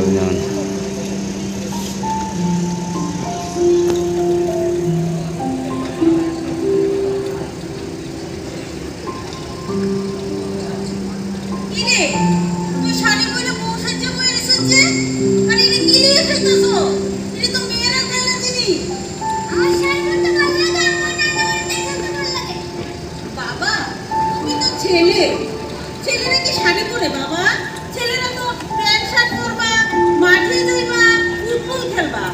Union. ছেলে ছেলেরা কি শাড়ি পরে বাবা? ছেলেরা তো প্যান্ট শার্ট পরবা, মাঠে যাইবা, ফুটবল খেলবা।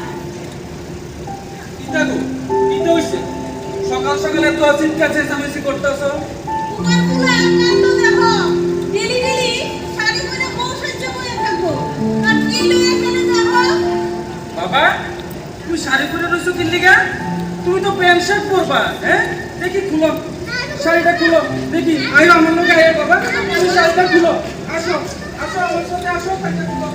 ইতা গো ইতা হইছে সকাল সকালে তো চিৎকার চেঁচামেচি করতেছো। তোমার পুরো কাণ্ড দেখো, ডেলি ডেলি শাড়ি পরে বউ সাজে বয়ে থাকো আর কি লইয়া খেলে যাবো। বাবা তুমি শাড়ি পরে রইছো কি লিগা? তুমি তো প্যান্ট শার্ট পরবা। হ্যাঁ দেখি খুলো শাড়িটা খুলো দেখি। আয়ো আমার লোক আয়ো বাবা, তুমি শাড়িটা খুলো। আসো আসো আমার সাথে আসো, শাড়িটা খুলো।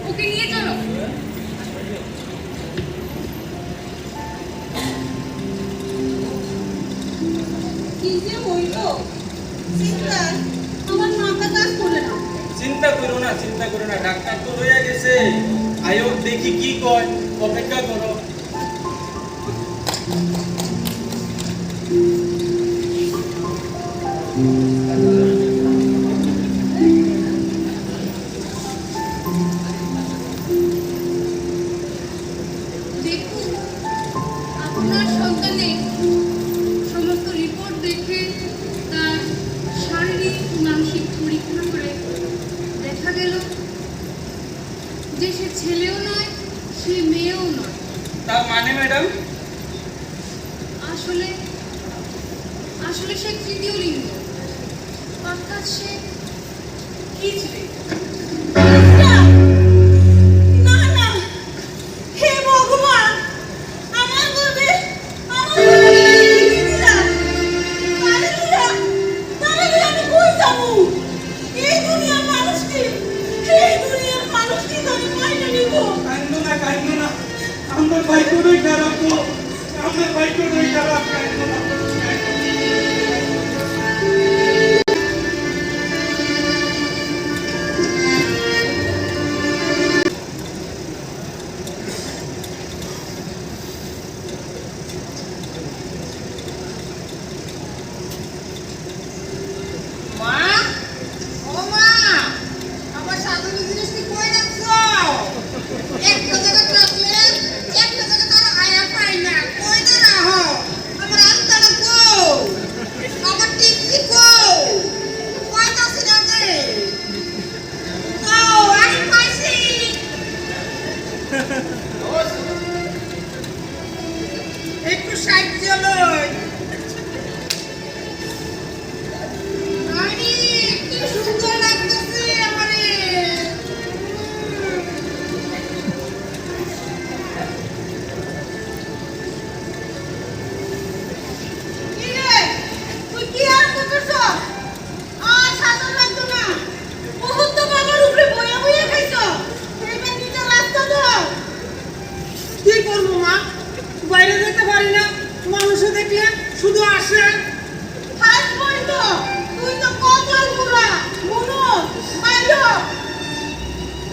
ওকে নিয়ে চলো। কি যে হইলো চিন্তা, আমার মাথা কাজ করে না। চিন্তা করো না, চিন্তা করো না, ডাক্তার তো হয়ে গেছে। আয়ো দেখি কি কয়, অপেক্ষা করো। দেখুন, আপনার সন্তানের সমস্ত রিপোর্ট দেখে তার শারীরিক মানসিক পরীক্ষা করে দেখা গেল যে সে ছেলেও নয়, সে মেয়েও নয়। তার মানে ম্যাডাম? আসলে আসলে সে তৃতীয় লিঙ্গ, অর্থাৎ সে হিজড়ে। না না, হে ভগবান, আমার গর্ভে তাহলে আমি কই যাবো? এই দুনিয়ার মানুষকে ধরে মাইনে নিব। কান্দো না, কান্দো না, আমার ভাইকে খারাপ গো, আমার ভাইকে খারাপ। কান্দো না। মা, ও মা, আমার সাধনী জিনিস কি কই রাখছো? একটা জায়গা রাখলে একটা জায়গা তার আয়া পাই না। কই না রাখো? আমার আত্মাটা কো, আমার টিকটি কো, কইতাছি না যে। ও, আমি পাইছি। একটু সাহায্য লই। আরে কি সুন্দর লাগতেছে আমারে। কি রে, তুই কি আর করছ? আর সাধন লাগতো না। বহুত তো বাবার উপরে বইয়া বইয়া খাইছ। এইবার নিজের রাস্তা দাও। কি করবো মা, বাইরে যেতে পারি না। মানুষে দেখলে শুধু আসে। তুই তো কপাল পুরা মনো বাইরে।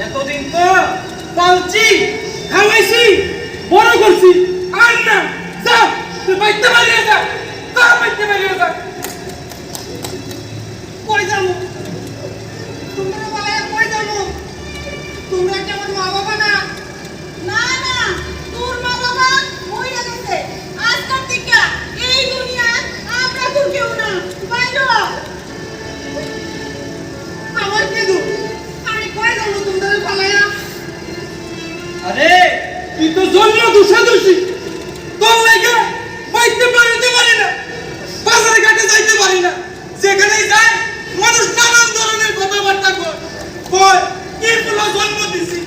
এতদিন তো পালছি, খাওয়াইছি, বড় করছি, আর না যা তুই বাইতে পারিয়ে যা, যা বাইতে পারিয়ে যা। কই যাবো? তোমরা বলে কই যাবো? তোমরা কি আমার মা বাবা না? না না, তোর মা বাবা মইরা গেছে। আজকাল থেকে এই দুনিয়া আমরা তোর কেউ না। বাইরে আমার কি দু, আমি কই যাবো তোমরা পালায়া? দোষাদোষি তোর লাগে বাইতে পারিতে পারি না, বাজারে ঘাটে যাইতে পারি না, যেখানেই যায় মানুষ নানান ধরনের কথাবার্তা কয় কি ফুলা জন্ম দিছি,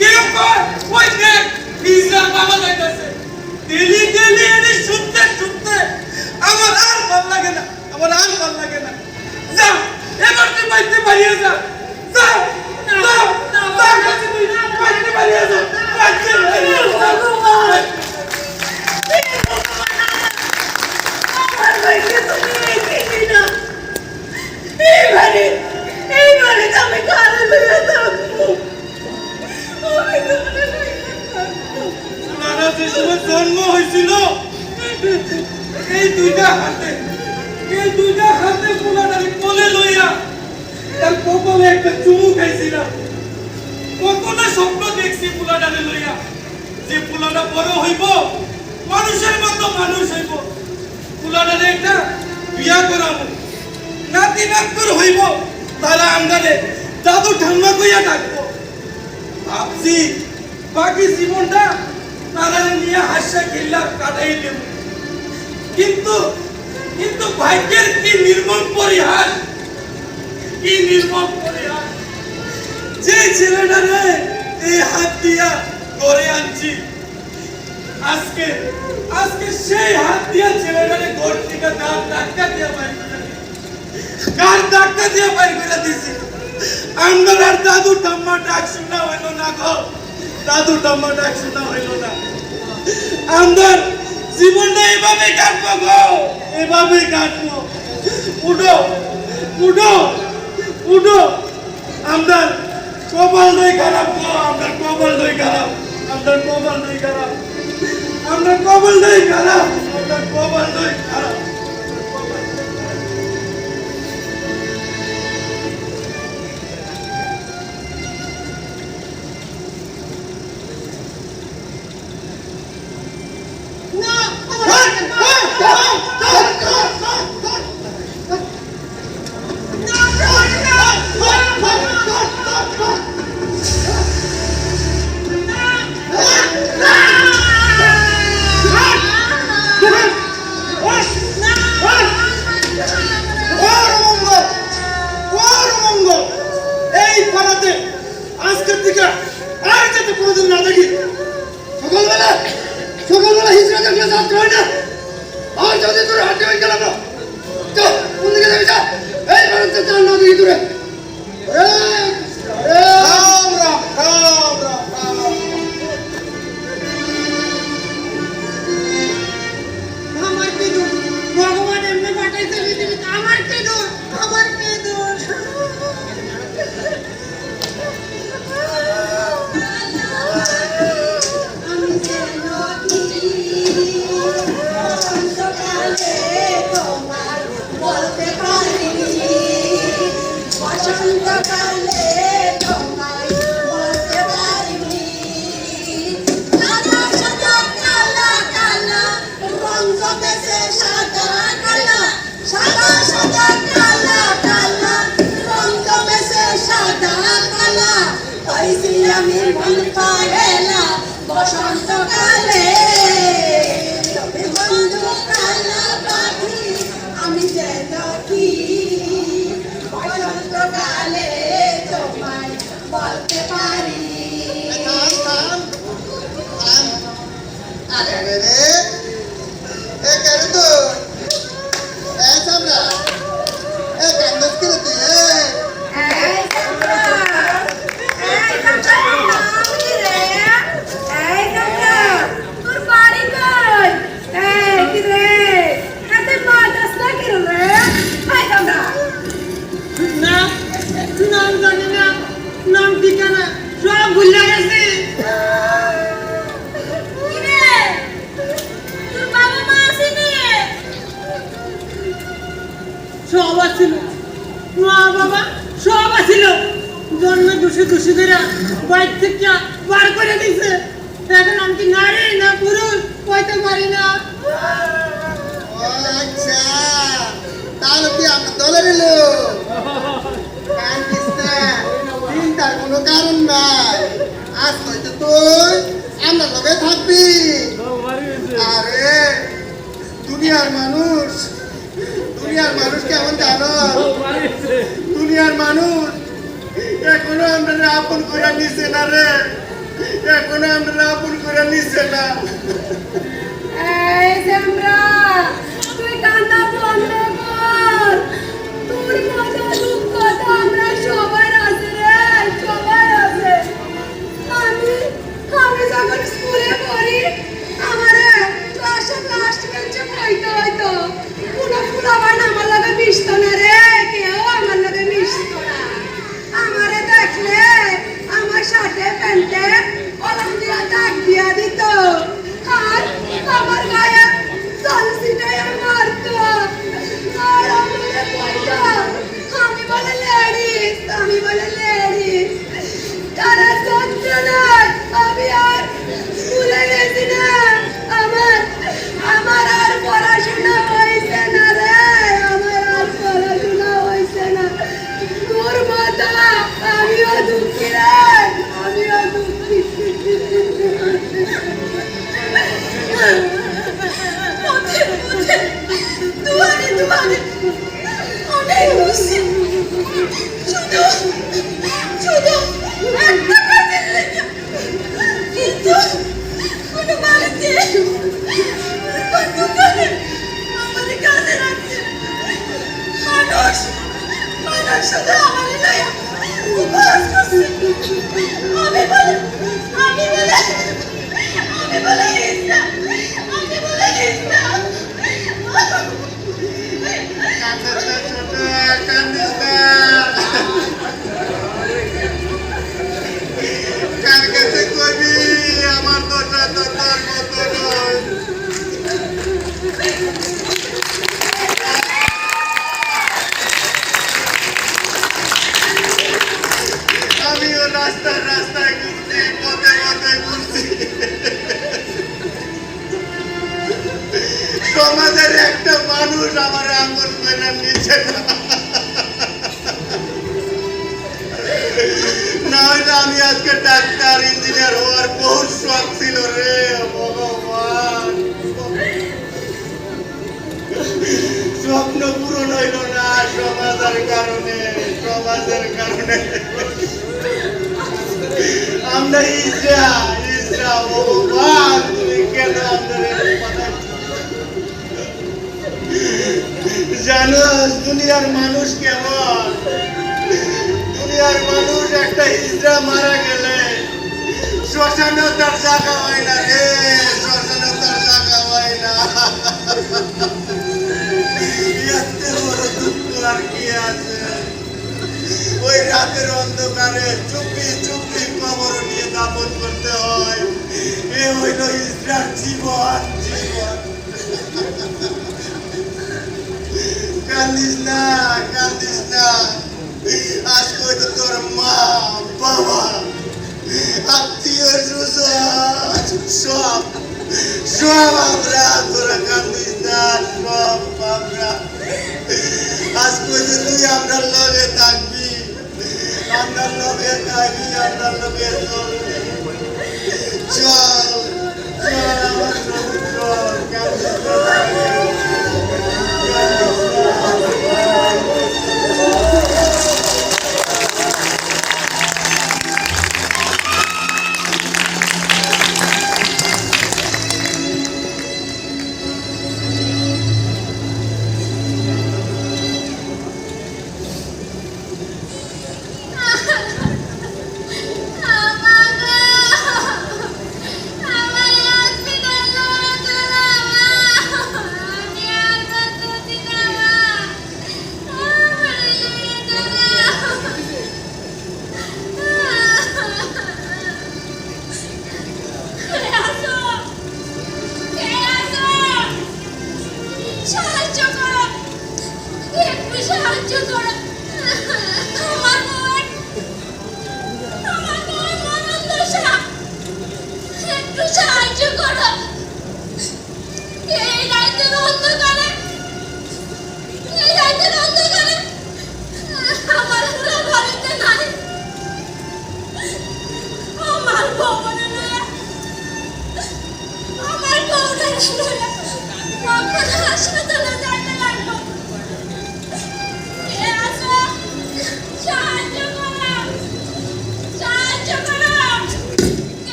কেউ কয় ওই দেখ নিজের বাবা যাইতেছে। ডেলি ডেলি এনে শুনতে শুনতে আমার আর ভাল লাগে না, আমার আর ভাল লাগে না। যা এবার তুই বাইতে পারিয়ে যা, যা যা বাইতে পারিয়ে যা, বাইতে পারিয়ে যা। আমার ভাইকে তুমি রেখে দিও এইবারে আমি কারে লইয়া থাকবো, আমি তোমারে লইয়া থাকবো। নানা যে সময় জন্ম হয়েছিল এই দুইটা হাতে পোলাটাকে কোলে লইয়া তার কপালে একটা চুমু খাইছিলাম। কত না স্বপ্ন দেখছি পোলাটাকে লইয়া, যে পোলাটা বড় হইব মানুষের মতো মানুষ হইব, পোলাটাকে একটা বিয়া করাবো, নাতি নাতর হইব, তারা আমদারে দাদু ঠাম্মা কইয়া ডাকবো। ভাবছি বাকি জীবনটা তারা নিয়ে হাসা খেলা কাটাই দেব, কিন্তু কিন্তু ভাগ্যের কি নির্মম পরিহাস, কি নির্মম পরিহাস। যে ছেলেটারে এই হাত দিয়া করে আনছি, আজকে আজকে সেই হাত দিয়া ছেলেটারে ঘর থেকে ধাক্কা দিয়া বাইর করে দিছি, কার ধাক্কা দিয়া বাইর করে দিছি। আমার আর দাদু ঠাম্মা ডাক শোনা হইল না গো, দাদু ঠাম্মা ডাক শোনা হইল না। আমার জীবনটা এভাবে কাটবো গো, এভাবে কাটবো। উঠো উঠো উঠো, আমরা কপাল নই খারাপ গো, আমরা কপাল নই খারাপ, আমরা কপাল নই খারাপ, আমরা কপাল নই খারাপ, আমরা কপাল নই খারাপ। আজকের দিকে আর যাতে কোনোদিন না দেখি। সকালবেলা হিজড়া দেখলে যাত্রা হয় না, আর যদি তোর হাতে হয়ে গেলাম না, কোন দিকে যাবি যা, এই ভারতে চাল না দেখি তোরে। আমার কি দোষ, ভগবান এমনি পাঠাইছে পৃথিবীতে, আমার কি দোষ, আমার কি দোষ। আমি যেন বসন্তকালে তোমার বলতে পারিনি, বসন্তকালে তোমায় বলতে পারিনি। সাদা সাদা কালা কালা রং জমেছে, সাদা কালা সাদা সাদা কালা কালা রং জমেছে, সাদা কালা হইছি আমি মন পাগলা বসন্তকালে। তবে বন্ধু কালা পাখি আমি যেন কি বসন্তকালে তোমায় বলতে পারি। নাম জানি না, নাম ঠিকানা সব ভুলে গেছি। সব আছিল, মা বাবা সব আছিল, জন্ম দোষী দোষী করে বাইর থেকে বার করে দিছে। এখন আমি কি নারী না পুরুষ কইতে পারি না। আচ্ছা, তাহলে কি আমরা দলের লোক? চিন্তার কোনো কারণ নাই। আজ হয়তো তুই আমরা লগে থাকবি। আরে দুনিয়ার মানুষ কেমন জানো? দুনিয়ার মানুষ এখনো আমরা আপন করে নিছে না রে, এখনো আমরা আপন করে নিছে না। এই জামরা, তুই কান্না বন্ধ কর। তোর মতো দুঃখ তো আমরা সবাই আছে রে, সবাই আছে। আমি যখন স্কুলে পড়ি, আমারে ক্লাসের লাস্ট বেঞ্চে বইতে হইতো। কোনো ফুলাবান আমার লগে মিশতো না রে, কেউ আমার লগে মিশতো না। আমারে দেখলে আমার শার্টে প্যান্টে কলম দিয়া দাগ দিয়া দিত, আর আমার গায়ে জল ছিটাইয়া মারতো। আর আমারে বলতো আমি বলে লেডিস। তারা যন্ত্রণায় আমি আর স্কুলে গেছি না। আমার আর পড়াশোনা হয়েছে না রে, আমার আর পড়াশোনা হয়েছে না। তোর মতো আমিও দুঃখী রে, আমিও দুঃখী। দুয়ারে অনেক খুশি, শুধু একটা কাজের লেগে। কিন্তু কোনো বাড়িতে দোকানে আমাদের কাজে রাখছে মানুষ শুধু আমার লইয়া উপহাস করছে। আমি বলে ইচ্ছা। কার কাছে কইবি আমার দোষটা তো তোর মতো নয়। আমিও রাস্তায় ঘুরছি, পথে ঘুরছি। সমাজের একটা মানুষ আমার আঙ্গুল মেনে নিচ্ছে না হইলে আমি আজকে ডাক্তার ইঞ্জিনিয়ার হওয়ার বহুত শখ ছিল রে ভগবান। স্বপ্ন পূরণ হইল না সমাজের কারণে। আমরা ইসরা ভগবান, তুমি কেন আমাদের জানো? দুনিয়ার মানুষ কেমন? দুনিয়ার মানুষ একটা হিজড়া মারা গেলে শ্মশানেও তার জায়গা হয় না রে, শ্মশানেও তার জায়গা হয় না। এত বড় দুঃখ আর কি আছে? ওই রাতের অন্ধকারে চুপি কবর নিয়ে দাপন করতে হয়। এ হইল হিজড়ার জীবন। কান্দিস না। আজকে হয়তো তোর মা বাবা আত্মীয় সব আমরা, তোরা কান্দিস না, সব আমরা। আজকে হয়তো তুই আমরা লগে থাকবি, আমরা লগে চলবি। চল আমার সবু চল, কান্দিস না। আমাকে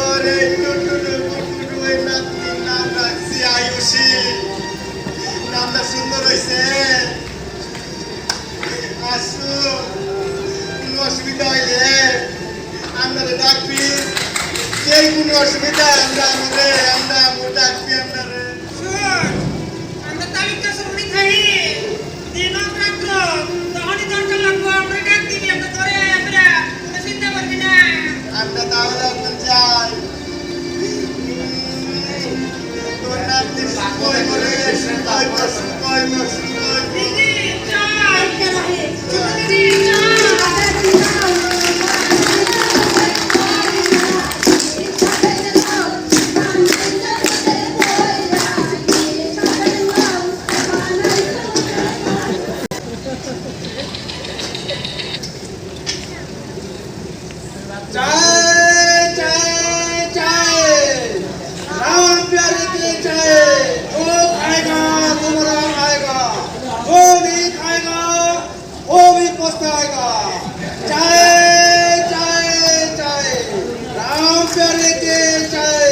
তোর এই টুটুটু টুটুটু এই নাতনির নাম রাখছি আয়ুষী। নামটা সুন্দর হয়েছে। আসু, কোনো অসুবিধা হইলে আপনারে ডাকবি। যেই কোনো অসুবিধা আমরা ডাকবি আপনারে। আমরা তালিকা সবরি খাই দিন রাত্র তখনই দরকার লাগবো আমরা ডাক দিবি আমরা ধরে আমরা চিন্তা করবি না। আমরা তাহলে এখন যাই। তোর নাতনি কই মরে গেছে, কই বসু, কই বসু, কই বসু। দিদি চল দিদি চল चाय चाय चाय राम प्यारे के चाय जो खाएगा तुम्हारा खाएगा जो भी खाएगा वो भी पछताएगा चाय चाय चाय राम प्यारे के चाय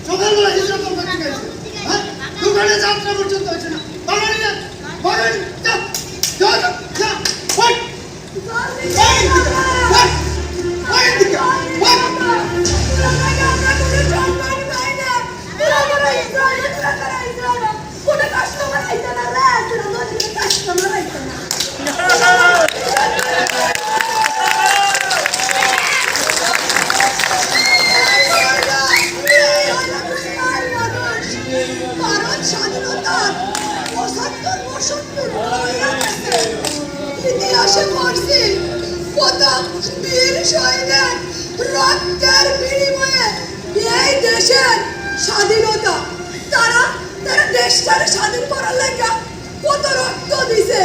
সকালবেলা হিসাব করতে গেছে হ্যাঁ দোকানে যাত্রা পর্যন্ত হয়েছে না বাগানে যা বাগানে যা যা যা ওই ইতিহাসে পড়ছি কত বীর শহীদের রক্তের বিনিময়ে এই দেশের স্বাধীনতা তারা দেশটাকে স্বাধীন করার লেগে কত রক্ত দিছে।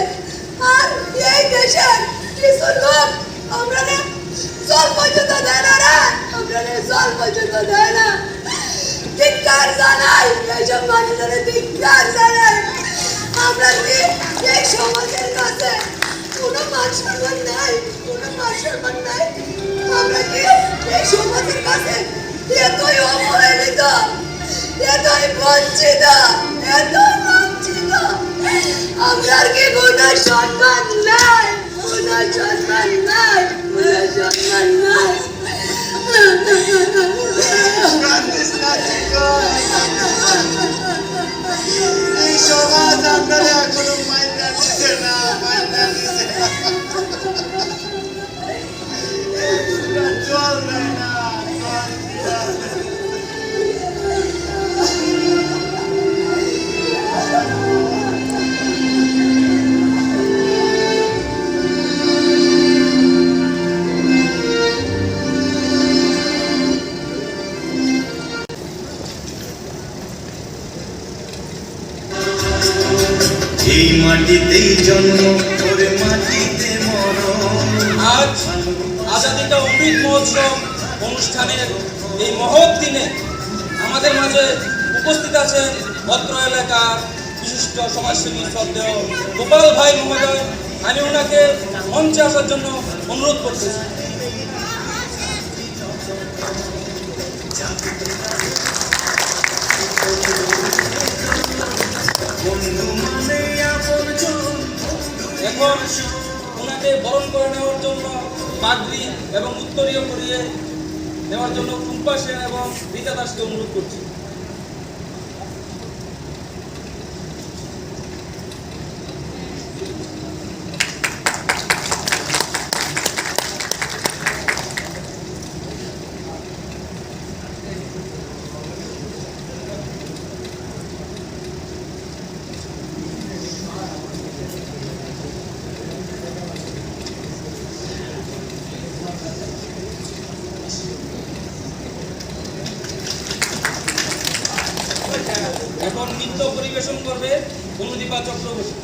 আর এই দেশের কিছু লোক আমরা জল পর্যন্ত দেয় না রে, আমরা জল পর্যন্ত দেয় না। ধিক্কার জানাই এইসব মানুষের, ধিক্কার জানাই। আমরা কি এই সমাজের কাছে কোনো মান সম্মান নাই, কোনো মান সম্মান নাই? আমরা কি এই সমাজের কাছে এতই অবহেলিত, এতই বঞ্চিত, এতই বঞ্চিত? আমরা কি কোনো সম্মান নাই, কোনো সম্মান নাই, কোনো সম্মান নাই? এই সমাজ আপনারা এখনো মাইনা দিচ্ছে না, মাইনা দিচ্ছে না। জল দেয় না, জল দেয় না। এই মাটিতেই জন্ম করে মাটিতে মরণ। আজ আজাদী কা অমৃত মহোৎসব অনুষ্ঠানের এই মহৎ দিনে আমাদের মাঝে উপস্থিত আছেন ভদ্র এলাকার বিশিষ্ট সমাজসেবী শ্রদ্ধেয় গোপাল ভাই মহোদয়। আমি ওনাকে মঞ্চে আসার জন্য অনুরোধ করতেছি। বন্ধু মানে আপনজন, বন্ধু এখন ওনাকে বরণ করে নেওয়ার জন্য পাগড়ি এবং উত্তরীয় করিয়ে নেওয়ার জন্য টুম্পা সেন এবং রীতা দাসকে অনুরোধ করছি। এখন নৃত্য পরিবেশন করবে অনুদীপা চক্রবর্তী।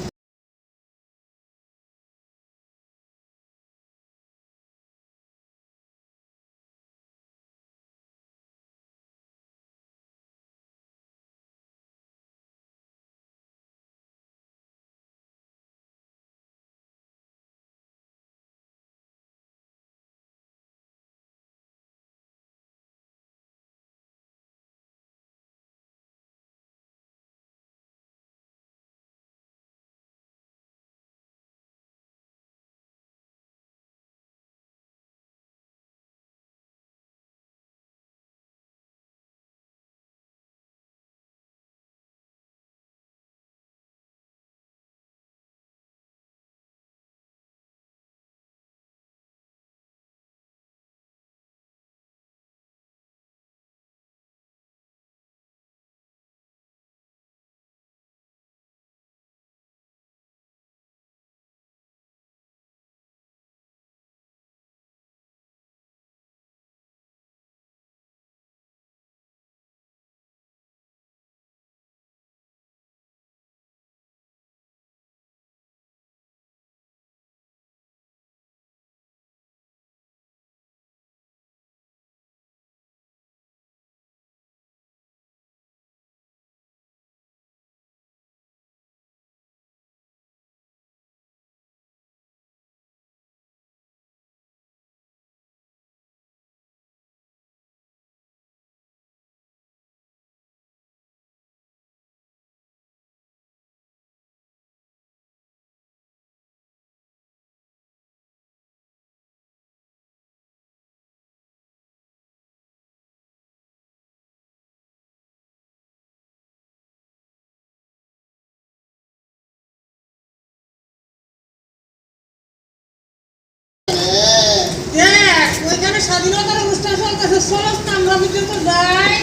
দেখ ওইখানে স্বাধীনতার অনুষ্ঠান চলতেছে, চলস না আমরা ভিতরে তো যাই।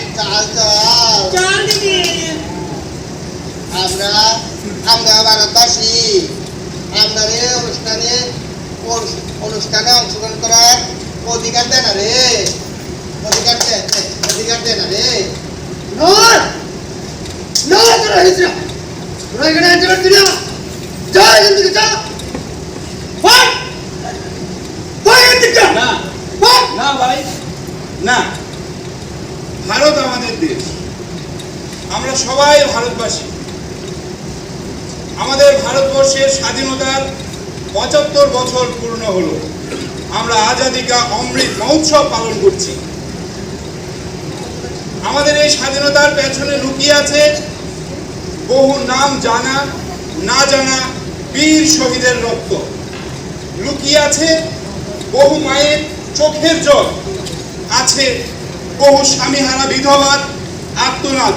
চল দিদি। আমরা ভারতবাসী, আমরা অনুষ্ঠানে অংশগ্রহণ করার অধিকার দেয় না রে, অধিকার দেয় না রে। না ভাই না, ভারত আমাদের দেশ, আমরা সবাই ভারতবাসী। আমাদের ভারতবর্ষের স্বাধীনতার ৭৫ বছর পূর্ণ হলো। আমরা আজাদি কা অমৃত মহোৎসব পালন করছি। আমাদের এই স্বাধীনতার পেছনে লুকিয়ে আছে বহু নাম জানা না জানা বীর শহীদের রক্ত, লুকিয়ে আছে বহু মায়ের চোখের জল, আছে বহু স্বামীহারা বিধবার আর্তনাদ।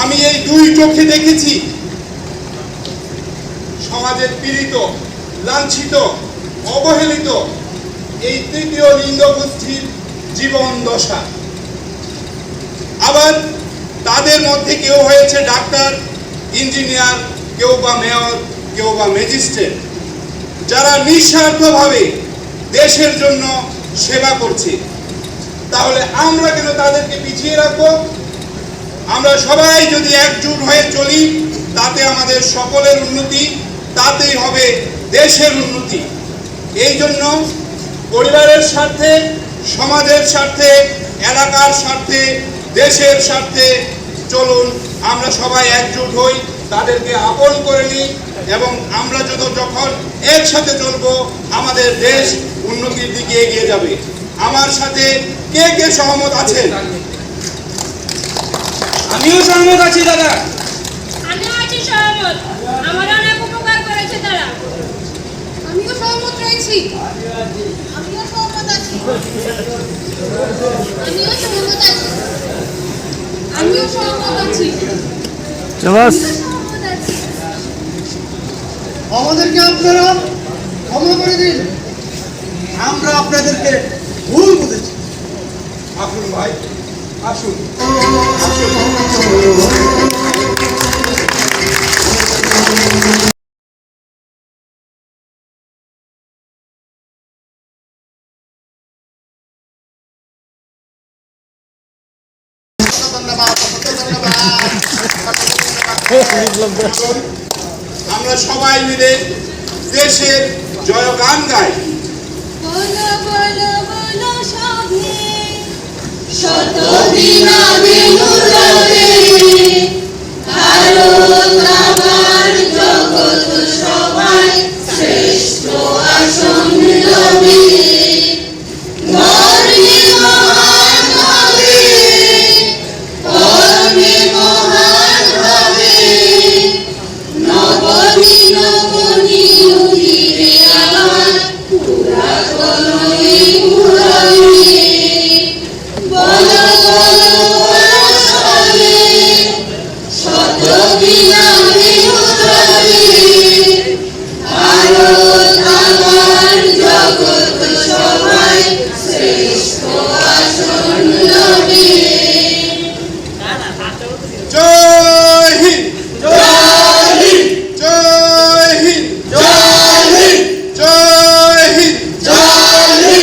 আমি এই দুই চোখে দেখেছি সমাজের পীড়িত, লাঞ্ছিত, অবহেলিত এই তৃতীয় লিঙ্গ গোষ্ঠীর জীবন দশা। আবার তাদের মধ্যে কেউ হয়েছে ডাক্তার, ইঞ্জিনিয়ার, কেউ বা মেয়র, কেউ বা ম্যাজিস্ট্রেট, যারা নিঃস্বার্থভাবে দেশের জন্য সেবা করছে। তাহলে আমরা কেন তাদেরকে পিছিয়ে রাখবো? আমরা সবাই যদি একজোট হয়ে চলি, তাতে আমাদের সকলের উন্নতি, তাতেই হবে দেশের উন্নতি। এই জন্য পরিবারের স্বার্থে, সমাজের স্বার্থে, এলাকার স্বার্থে, দেশের স্বার্থে চলুন আমরা সবাই একজোট হই, তাদেরকে আপন করে নিই এবং আমরা যখন একসাথে চলবো আমাদের দেশ উন্নতির দিকে এগিয়ে যাবে। আমার সাথে কে কে সহমত আছেন? আমিও সহমত আছি দাদা। আমিও আছি সহমত। আমার অনেক উপকার আছি। আমিও সহমত আছি। আমিও সহমত আছি। আমিও সহমত আছি। চাবাস সহমত আছি। আমাদেরকে আপনারা ক্ষমা করে দিন, আমরা আপনাদেরকে ভুল বুঝেছি। আসুন ভাই, আসুন। ধন্যবাদ, ধন্যবাদ। আমরা সবাই মিলে দেশের জয়গান গাই। বলো বলো বলো সবে শতদিন আগে নূর